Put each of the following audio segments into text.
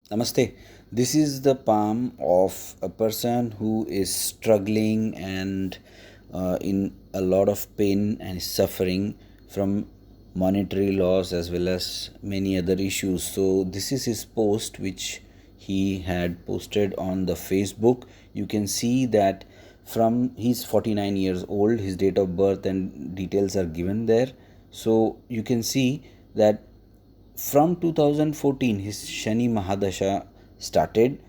Namaste. This is the palm of a person who is struggling and in a lot of pain and is suffering from monetary loss as well as many other issues. So, this is his post which he had posted on the Facebook. You can see that from he's 49 years old, his date of birth and details are given there. So, you can see that from 2014 his Shani Mahadasha started.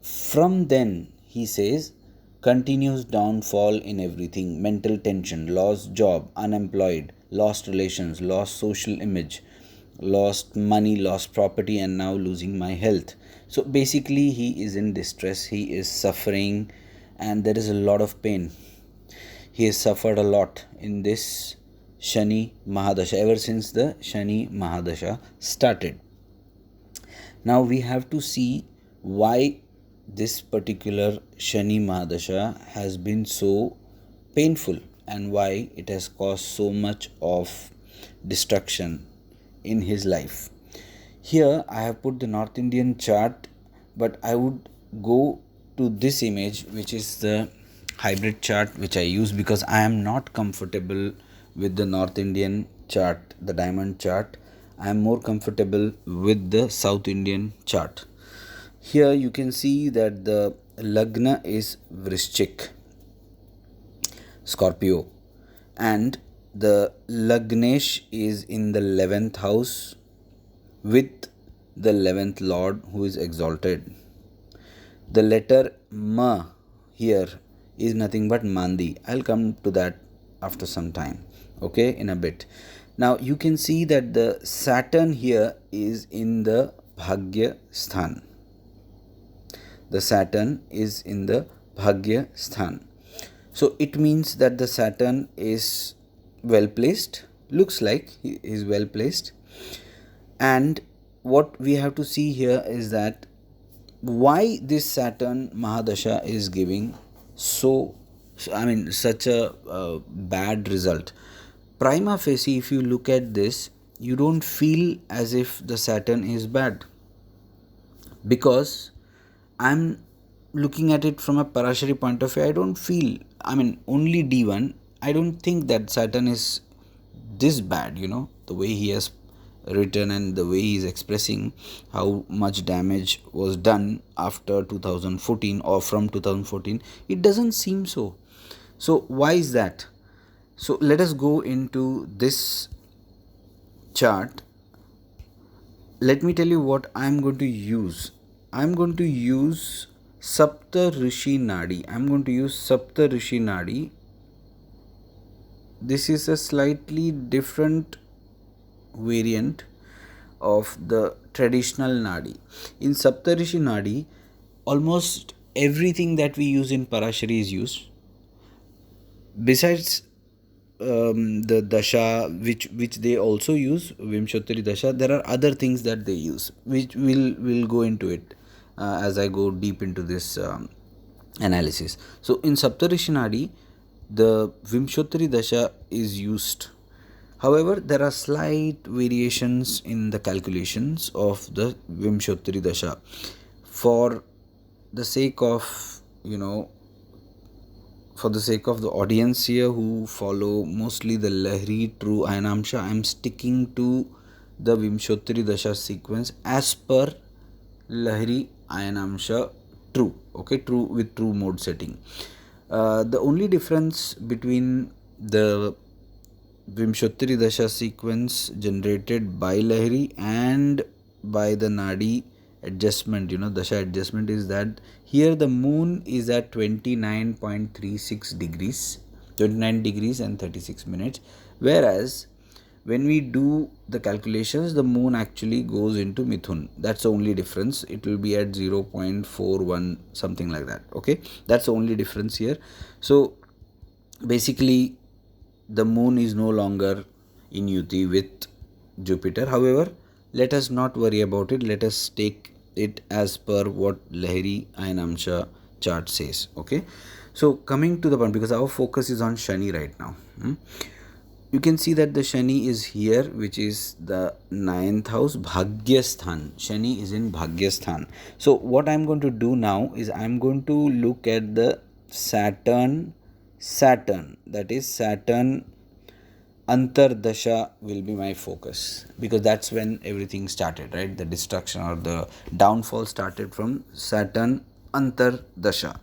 From then, he says, continuous downfall in everything: mental tension, lost job, unemployed, lost relations, lost social image, lost money, lost property, and now losing my health. So basically, he is in distress, he is suffering, and there is a lot of pain. He has suffered a lot in this Shani Mahadasha ever since the Shani Mahadasha started. Now we have to see why this particular Shani Mahadasha has been so painful and why it has caused so much of destruction in his life. Here I have put the North Indian chart, but I would go to this image, which is the hybrid chart which I use because I am not comfortable with the North Indian chart, the diamond chart. I am more comfortable with the South Indian chart. Here you can see that the Lagna is Vrishchik, Scorpio, and the Lagnesh is in the 11th house with the 11th Lord who is exalted. The letter Ma here is nothing but Maandi. I'll come to that after some time, okay, in a bit. Now you can see that the Saturn here is in the Bhagya Sthan. The Saturn is in the Bhagya Sthan. So it means that the Saturn is well placed, looks like he is well placed. And what we have to see here is that why this Saturn Mahadasha is giving such a bad result. Prima facie, if you look at this, you don't feel as if the Saturn is bad, because I'm looking at it from a Parashari point of view. I don't feel, only D1. I don't think that Saturn is this bad, the way he has written and the way he is expressing how much damage was done after 2014 or from 2014. It doesn't seem so. So, why is that? So, let us go into this chart. Let me tell you what I'm going to use. I'm going to use Saptarishi Nadi. I'm going to use Saptarishi Nadi. This is a slightly different variant of the traditional Nadi. In Saptarishi Nadi, almost everything that we use in Parashari is used. Besides the dasha which they also use, Vimshottari dasha, there are other things that they use which will go into it as I go deep into this analysis. So in Saptarishi Nadi, the Vimshottari dasha is used. However, there are slight variations in the calculations of the Vimshottari dasha. For the sake of for the sake of the audience here who follow mostly the Lahiri true Ayanamsha, I am sticking to the Vimshottari Dasha sequence as per Lahiri Ayanamsha true, okay, true with true mode setting. The only difference between the Vimshottari Dasha sequence generated by Lahiri and by the Nadi adjustment, Dasha adjustment, is that here the moon is at 29.36 degrees, 29 degrees and 36 minutes, whereas when we do the calculations, the moon actually goes into Mithun. That's the only difference. It will be at 0.41, something like that, okay. That's the only difference here. So basically the moon is no longer in Yuti with Jupiter. However, let us not worry about it. Let us take it as per what Lahiri Ayanamsha chart says, okay. So coming to the point, because our focus is on Shani right now. you can see that the Shani is here, which is the 9th house, Bhagyasthan. Shani is in Bhagyasthan. So what I'm going to do now is I'm going to look at the Saturn, that is Saturn Antardasha will be my focus, because that's when everything started, right? The destruction or the downfall started from Saturn Antardasha.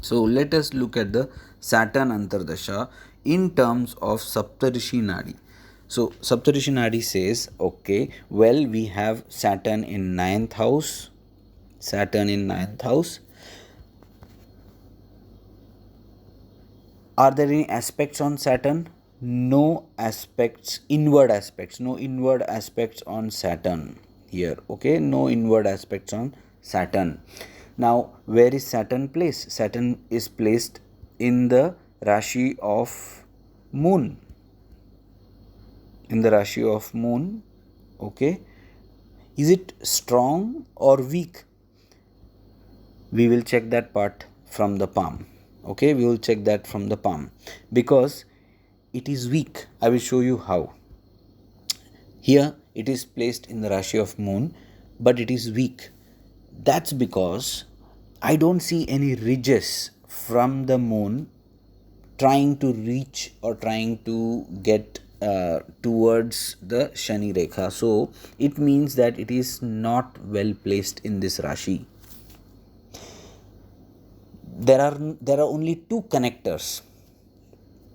So let us look at the Saturn Antardasha in terms of Saptarishi Nadi. So Saptarishi Nadi says, okay, well, we have Saturn in 9th house. Saturn in 9th house. Are there any aspects on Saturn? No aspects, inward aspects, no inward aspects on Saturn here. Okay, no inward aspects on Saturn. Now, where is Saturn placed? Saturn is placed in the rashi of Moon. In the rashi of Moon. Okay. Is it strong or weak? We will check that part from the palm. Okay, we will check that from the palm, because it is weak. I will show you how. Here it is placed in the rashi of Moon, but it is weak. That's because I don't see any ridges from the Moon trying to reach or trying to get towards the Shani Rekha. So it means that it is not well placed in this rashi. There are only two connectors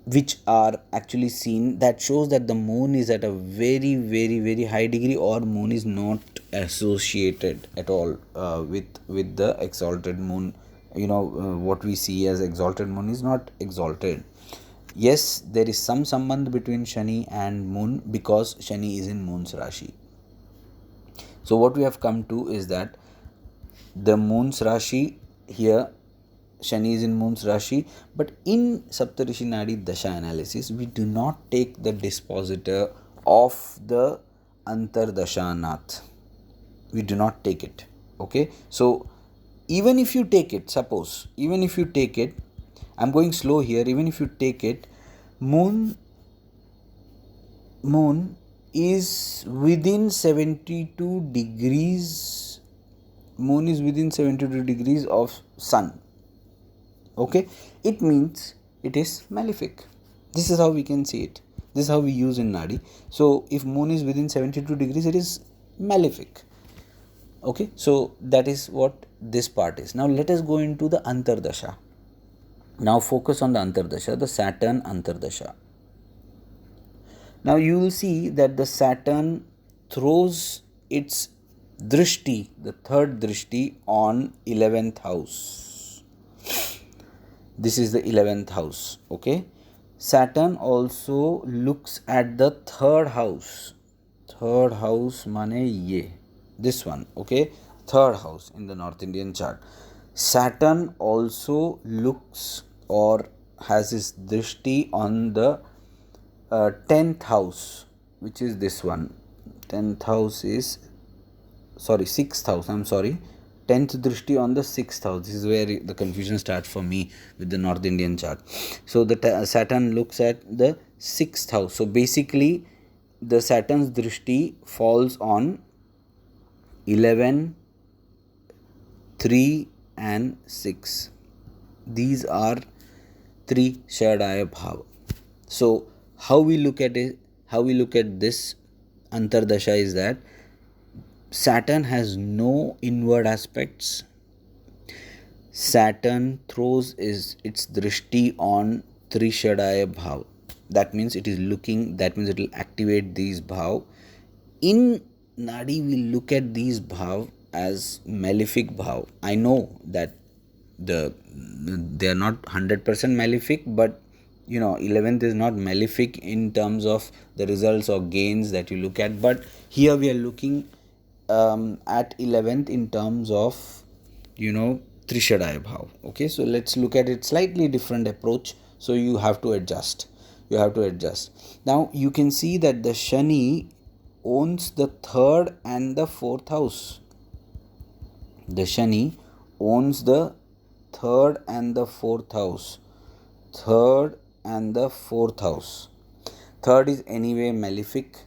which are actually seen, that shows that the Moon is at a very, very, very high degree, or Moon is not associated at all with the exalted Moon. What we see as exalted Moon is not exalted. Yes, there is some sambandh between Shani and Moon, because Shani is in Moon's rashi. So what we have come to is that the Moon's rashi here, Shani is in Moon's rashi, but in Saptarishi Nadi Dasha analysis, we do not take the dispositor of the Antardashanath. We do not take it. Okay, so even if you take it, suppose, even if you take it, I'm going slow here, even if you take it, Moon is within 72 degrees. Moon is within 72 degrees of Sun. Okay, it means it is malefic. This is how we can see it. This is how we use in Nadi. So if Moon is within 72 degrees, it is malefic. Okay, so that is what this part is. Now let us go into the Antardasha. Now focus on the Antardasha, the Saturn Antardasha. Now you will see that the Saturn throws its drishti, the third drishti, on 11th house. This is the 11th house. Okay, Saturn also looks at the third house. Third house mane ye, this one. Okay, third house in the North Indian chart. Saturn also looks or has his drishti on the 10th house, which is this one. 10th house is, sorry, 6th house, I'm sorry. 10th drishti on the 6th house. This is where the confusion starts for me with the North Indian chart. So the Saturn looks at the 6th house. So basically the Saturn's drishti falls on 11, 3 and 6. These are 3 Shadaya Bhava. So how we look at it, how we look at this Antardasha is that Saturn has no inward aspects. Saturn throws its drishti on 3 Shadaya Bhav. That means it is looking, that means it will activate these Bhav. In Nadi, we look at these Bhav as malefic Bhav. I know that they are not 100% malefic, but 11th is not malefic in terms of the results or gains that you look at. But here we are looking at 11th in terms of Trishadaya Bhav. Okay, so let's look at it slightly different approach. So you have to adjust. Now you can see that the Shani owns the 3rd and the 4th house. The Shani owns the 3rd and the 4th house. 3rd and the 4th house. Third is anyway malefic.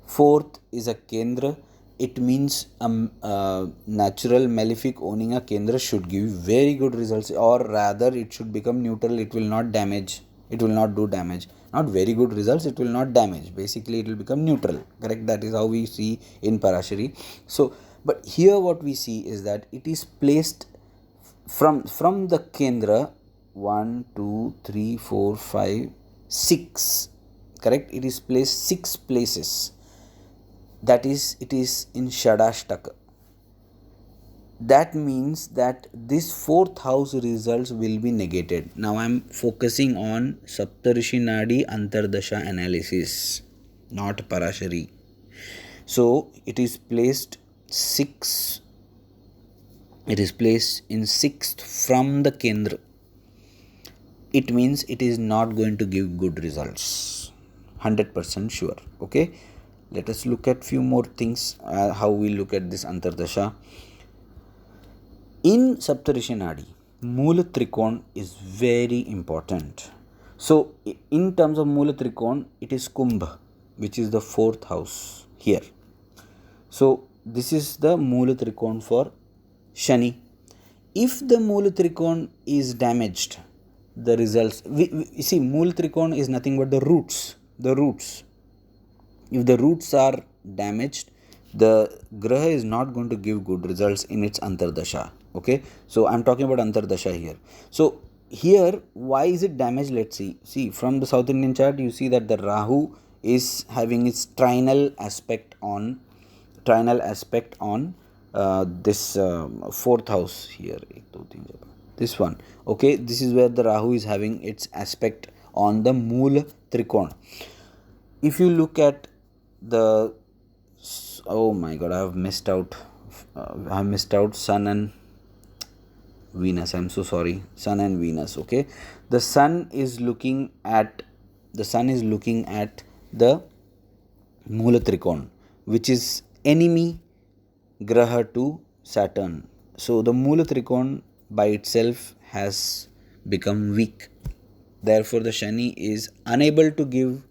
Fourth is a kendra. It means a natural malefic owning a kendra should give very good results, or rather it should become neutral. It will not damage, it will not do damage. Not very good results, it will not damage. Basically it will become neutral, correct? That is how we see in Parashari. So but here what we see is that it is placed from the kendra 1 2 3 4 5 6, correct? It is placed 6 places. That is, it is in Shadashtaka. That means that this fourth house results will be negated. Now I am focusing on Saptarishi Nadi Antardasha analysis, not Parashari. So it is placed 6, it is placed in 6th from the Kendra. It means it is not going to give good results, 100% sure. Okay, let us look at few more things, how we look at this Antardasha. In Saptarishi Nadi, Moola Trikon is very important. So, in terms of Moola Trikon, it is Kumbha, which is the 4th house here. So, this is the Moola Trikon for Shani. If the Moola Trikon is damaged, the results, we see Moola Trikon is nothing but the roots. If the roots are damaged, the graha is not going to give good results in its Antardasha. Okay, so I'm talking about Antardasha here. So here, why is it damaged? Let's see. See, from the South Indian chart, you see that the Rahu is having its trinal aspect on this 4th house here. This one. Okay, this is where the Rahu is having its aspect on the Moola Trikon. If you look at the, oh my god, I have missed out Sun and Venus. I'm so sorry. Sun and Venus. Okay, the sun is looking at the Moola Trikon, which is enemy graha to Saturn. So the Moola Trikon by itself has become weak. Therefore the Shani is unable to give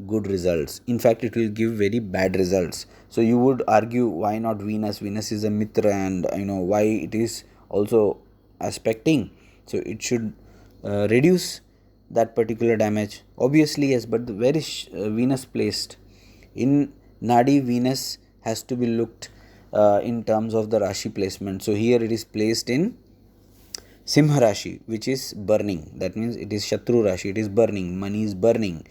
good results. In fact, it will give very bad results. So you would argue, why not Venus? Venus is a Mitra, and why it is also aspecting. So it should reduce that particular damage. Obviously yes, but where is Venus placed? In Nadi, Venus has to be looked in terms of the Rashi placement. So here it is placed in Simha Rashi, which is burning. That means it is Shatru Rashi, it is burning. Money is burning.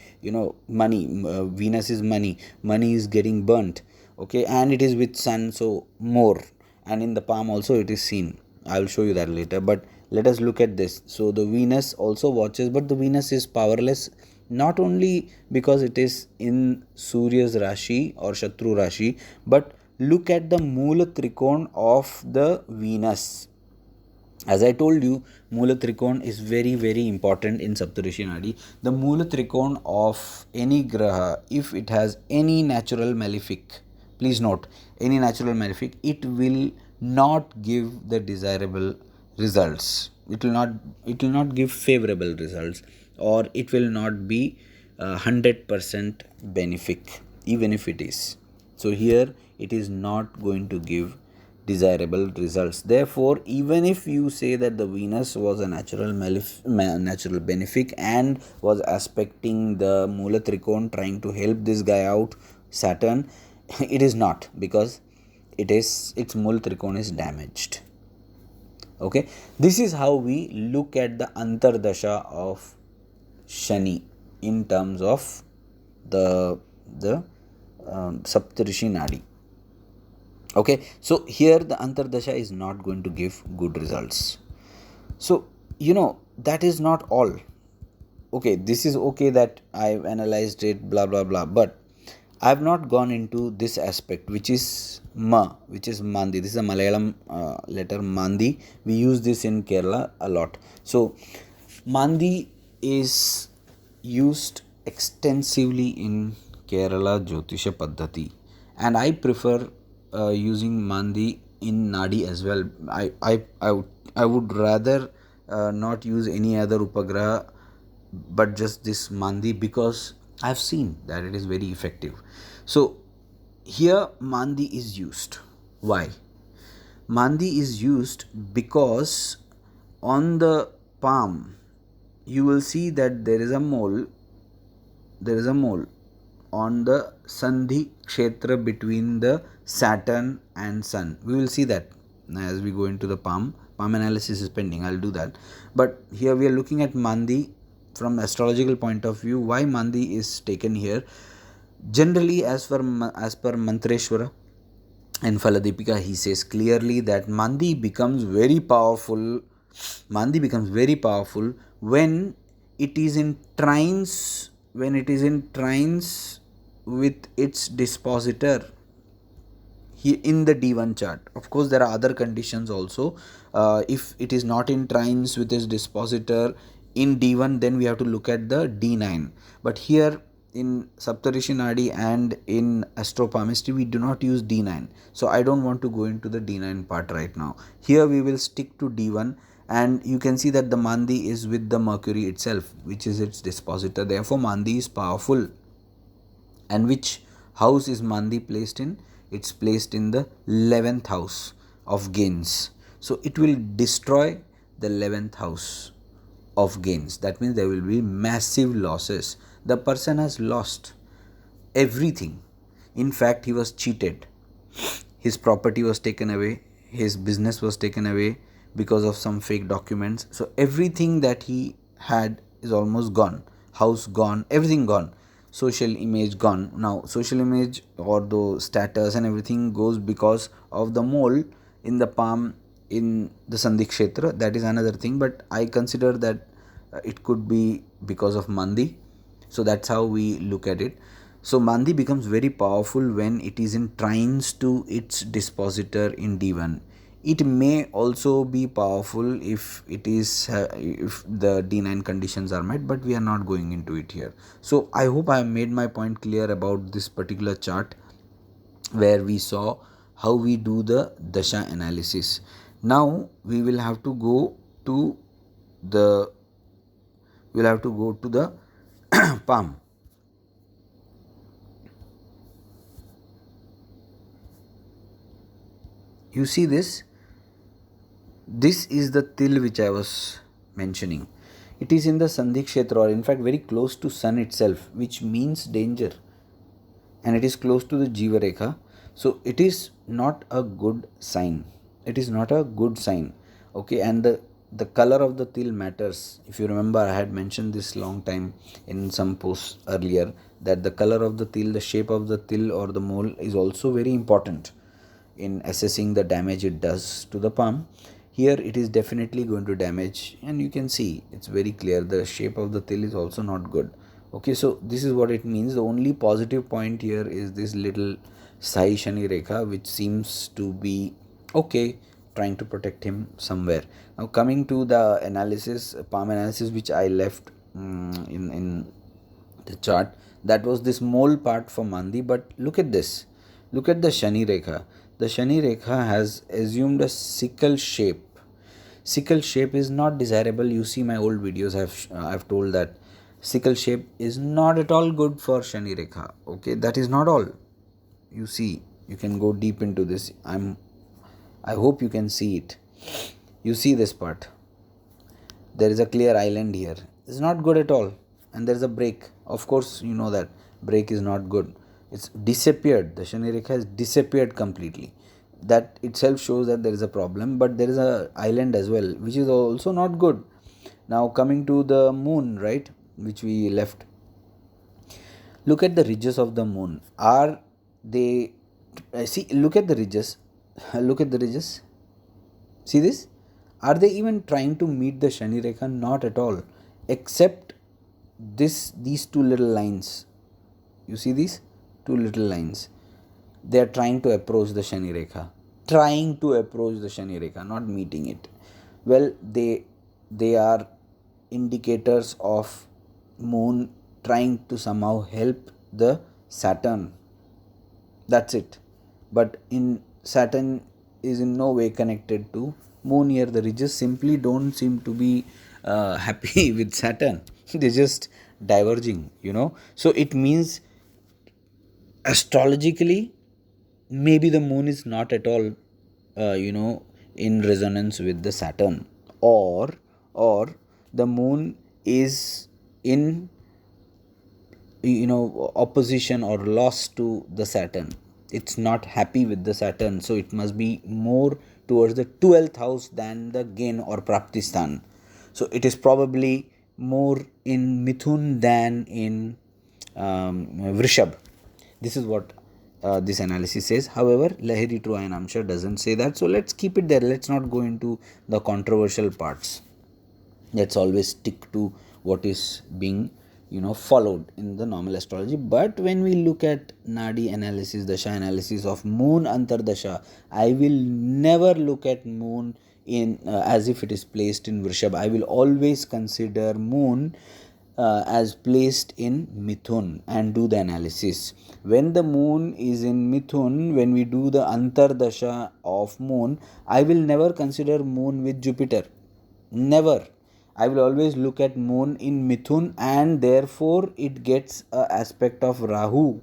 Money, Venus is money. Money is getting burnt. Okay, and it is with sun, so more. And in the palm also it is seen. I will show you that later. But let us look at this. So the Venus also watches, but the Venus is powerless, not only because it is in Surya's Rashi or Shatru Rashi, but look at the Moola Trikon of the Venus. As I told you, Moola Trikon is very, very important in Saptarishi Nadi. The Moola Trikon of any graha, if it has any natural malefic, please note, any natural malefic, it will not give the desirable results. It will not give favorable results, or it will not be 100% benefic, even if it is. So here it is not going to give desirable results. Therefore, even if you say that the Venus was a natural benefic and was aspecting the Moola Trikon, trying to help this guy out, Saturn, it is not, because its Moola Trikon is damaged. Okay, this is how we look at the Antardasha of Shani in terms of the Saptarishi Nadi. Okay, so here the Antardasha is not going to give good results. So that is not all. Okay, this is okay that I've analyzed it, blah blah blah, but I have not gone into this aspect, which is Maandi. This is a Malayalam letter, Maandi. We use this in Kerala a lot. So Maandi is used extensively in Kerala Jyotisha Paddhati, and I prefer using Maandi in Nadi as well. I would rather not use any other Upagraha but just this Maandi, because I've seen that it is very effective. So here Mandi is used. Why? Mandi is used because on the palm you will see that there is a mole on the sandhi kshetra between the Saturn and Sun. We will see that as we go into the palm analysis is pending. I'll do that, but here we are looking at Mandi from astrological point of view. Why Mandi is taken here? Generally, as per Mantreshwara and Faladipika, he says clearly that Mandi becomes very powerful. Mandi becomes very powerful when it is in trines, with its dispositor in the D1 chart. Of course, there are other conditions also. If it is not in trines with its dispositor in D1, then we have to look at the D9. But here in Saptarishi Nadi and in Astropalmistry, we do not use D9. So I don't want to go into the D9 part right now. Here we will stick to D1, and you can see that the Mandi is with the Mercury itself, which is its dispositor. Therefore, Mandi is powerful. And which house is Mandi placed in? It's placed in the 11th house of gains. So it will destroy the 11th house of gains. That means there will be massive losses. The person has lost everything. In fact, he was cheated. His property was taken away, his business was taken away because of some fake documents. So everything that he had is almost gone. House gone, everything gone. Social image gone. Now social image or the status and everything goes because of the mole in the palm in the Sandhi Kshetra. That is another thing, but I consider that it could be because of Mandi. So that's how we look at it. So Mandi becomes very powerful when it is in trines to its dispositor in D1. It may also be powerful if it is if the D9 conditions are met, but we are not going into it here. So I hope I have made my point clear about this particular chart, where we saw how we do the dasha analysis. Now we will have to go to the palm. You see this? This is the til which I was mentioning. It is in the Sandhi Kshetra, or in fact very close to Sun itself, which means danger, and it is close to the Jiva Rekha. So it is not a good sign. It is not a good sign. Okay, and the color of the til matters. If you remember, I had mentioned this long time in some posts earlier, that the color of the til, the shape of the til or the mole is also very important in assessing the damage it does to the palm. Here it is definitely going to damage, and you can see it's very clear the shape of the til is also not good. Okay, so this is what it means. The only positive point here is this little Sai Shani Rekha, which seems to be okay, trying to protect him somewhere. Now coming to the analysis, palm analysis, which I left in the chart, that was this mole part for Mandi. But look at this. Look at the Shani Rekha. The Shani Rekha has assumed a sickle shape. Sickle shape is not desirable. You see my old videos, I've told that sickle shape is not at all good for Shani Rekha. Okay, that is not all. You see, you can go deep into this. I hope you can see it. You see this part. There is a clear island here. It's not good at all. And there is a break. Of course, you know that break is not good. It's disappeared. The Shani Rekha has disappeared completely. That itself shows that there is a problem. But there is a island as well, which is also not good. Now coming to the moon, right, which we left. Look at the ridges of the moon. Are they? See, look at the ridges. Look at the ridges. See this? Are they even trying to meet the Shani Rekha? Not at all. Except these two little lines. You see these two little lines? They are trying to approach the Shani Rekha. Trying to approach the Shani Rekha, not meeting it. Well, they are indicators of moon trying to somehow help the Saturn. That's it. But in Saturn is in no way connected to moon. Here the ridges simply don't seem to be happy with Saturn. They just diverging, you know. So it means astrologically, maybe the moon is not at all, in resonance with the Saturn, or the moon is in, opposition or lost to the Saturn. It's not happy with the Saturn, so it must be more towards the 12th house than the gain or praptistan. So it is probably more in Mithun than in Vrishab. This is what this analysis says. However, Lahiri True Ion Amsha doesn't say that, so let's keep it there. Let's not go into the controversial parts. Let's always stick to what is being, followed in the normal astrology. But when we look at Nadi analysis, Dasha analysis of Moon Antardasha, I will never look at Moon in as if it is placed in Vrishab. I will always consider Moon as placed in Mithun and do the analysis. When the moon is in Mithun, when we do the Antardasha of moon, I will never consider moon with Jupiter. Never. I will always look at moon in Mithun, and therefore it gets a aspect of Rahu.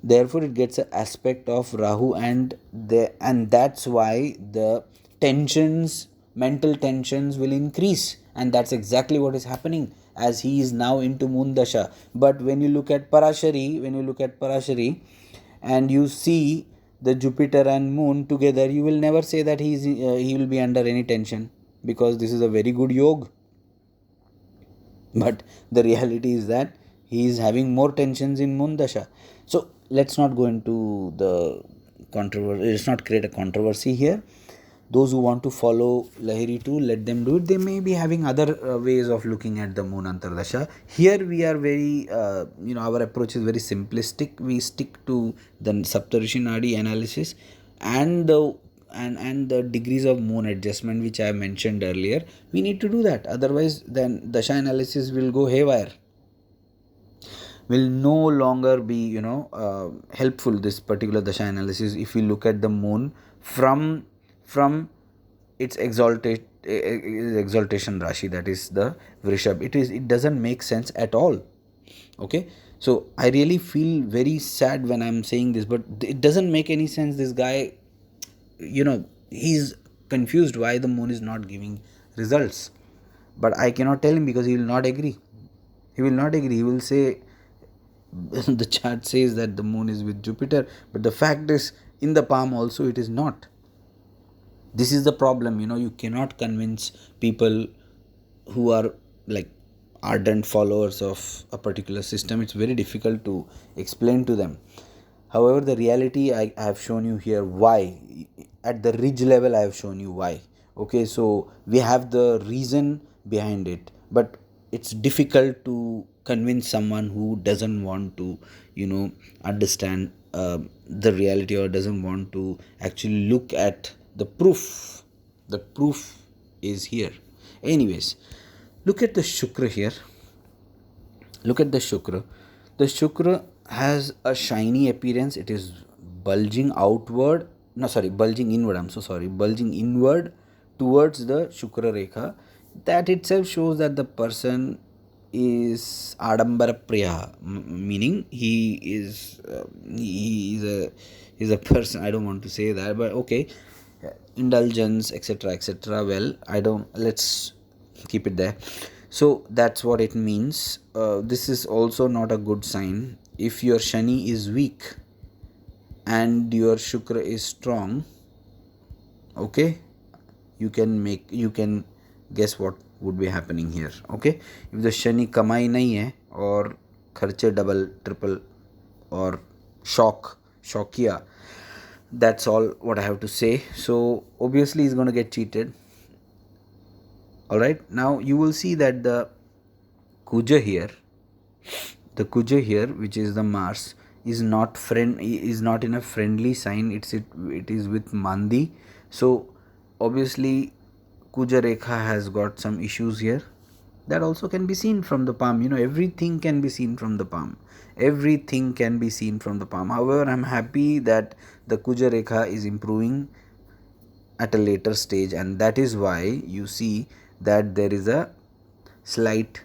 Therefore it gets an aspect of Rahu, and that's why the tensions, mental tensions will increase, and that's exactly what is happening as he is now into Moon Dasha. But when you look at Parashari and you see the Jupiter and Moon together, you will never say that he will be under any tension, because this is a very good yoga. But the reality is that he is having more tensions in Moon Dasha. So let's not go into the controversy. Let's not create a controversy here. Those who want to follow Lahiri too, let them do it. They may be having other ways of looking at the Moon Antardasha. Here we are very, our approach is very simplistic. We stick to the Saptarishi Nadi analysis and the degrees of moon adjustment which I mentioned earlier. We need to do that. Otherwise, then Dasha analysis will go haywire. Will no longer be, helpful, this particular Dasha analysis, if we look at the moon from its exaltation rashi, that is the Vrishab. It doesn't make sense at all. Okay, so I really feel very sad when I'm saying this, but it doesn't make any sense. This guy, he's confused why the moon is not giving results, but I cannot tell him because he will not agree. He will say the chart says that the moon is with Jupiter, but the fact is, in the palm also it is not. This is the problem. You cannot convince people who are like ardent followers of a particular system. It's very difficult to explain to them. However, the reality, I have shown you here why. At the ridge level, I have shown you why. Okay, so we have the reason behind it, but it's difficult to convince someone who doesn't want to, understand the reality, or doesn't want to actually look at the proof. The proof is here. Anyways, look at the Shukra here. Look at the Shukra. The Shukra has a shiny appearance. It is bulging outward. No, sorry, bulging inward. I'm so sorry. Bulging inward towards the Shukra Rekha. That itself shows that the person is Adambara Priya, meaning he is a person. I don't want to say that, but okay, indulgence, etc., etc. Well, I don't. Let's keep it there. So that's what it means. This is also not a good sign. If your Shani is weak and your Shukra is strong, okay, you can guess what would be happening here. Okay, if the Shani kamai nahi hai or kharche double triple or shockiya, that's all what I have to say. So obviously he's going to get cheated. All right, now you will see that the Kuja here, which is the Mars, is not in a friendly sign. It is with Maandi. So obviously Kuja Rekha has got some issues here. That also can be seen from the palm. Everything can be seen from the palm. However, I'm happy that the Kuja Rekha is improving at a later stage, and that is why you see that there is a slight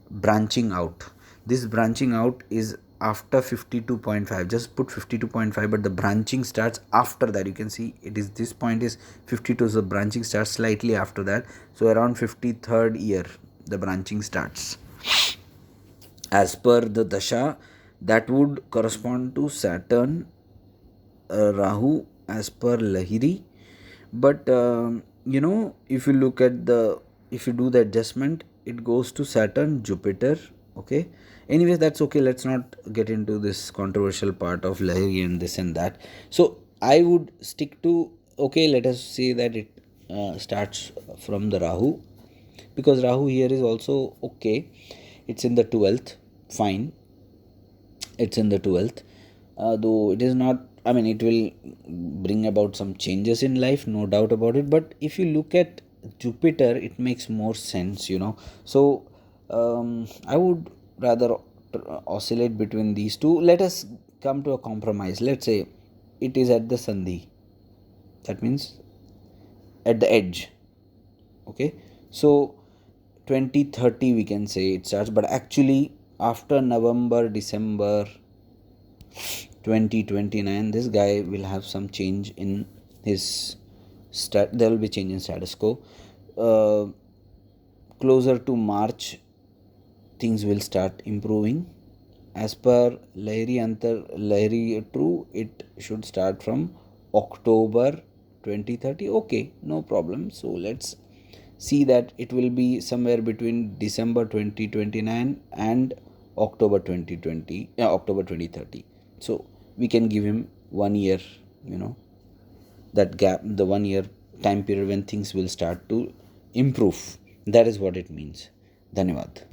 branching out. This branching out is after 52.5. Just put 52.5, but the branching starts after that. You can see it is, this point is 52, so branching starts slightly after that. So around 53rd year the branching starts. As per the dasha, that would correspond to Saturn, Rahu, as per Lahiri. But if you look at the, if you do the adjustment, it goes to Saturn, Jupiter. Okay, anyways, that's okay. Let's not get into this controversial part of Lahiri and this and that. So I would stick to, okay, let us say that it starts from the Rahu, because Rahu here is also okay. It's in the 12th, fine, it's in the 12th, though it is not, I mean, it will bring about some changes in life, no doubt about it. But if you look at Jupiter, it makes more sense, so I would rather oscillate between these two. Let us come to a compromise. Let's say it is at the sandhi, that means at the edge. Okay, so 2030 we can say it starts, but actually after November, December 2029, this guy will have some change in his there will be change in status quo. Closer to March, things will start improving. As per Lahiri True, it should start from October 2030. Okay, no problem. So let's see that it will be somewhere between December 2029 and October 2020, October 2030. So we can give him 1 year, that gap, the 1 year time period when things will start to improve. That is what it means. Dhanyavad.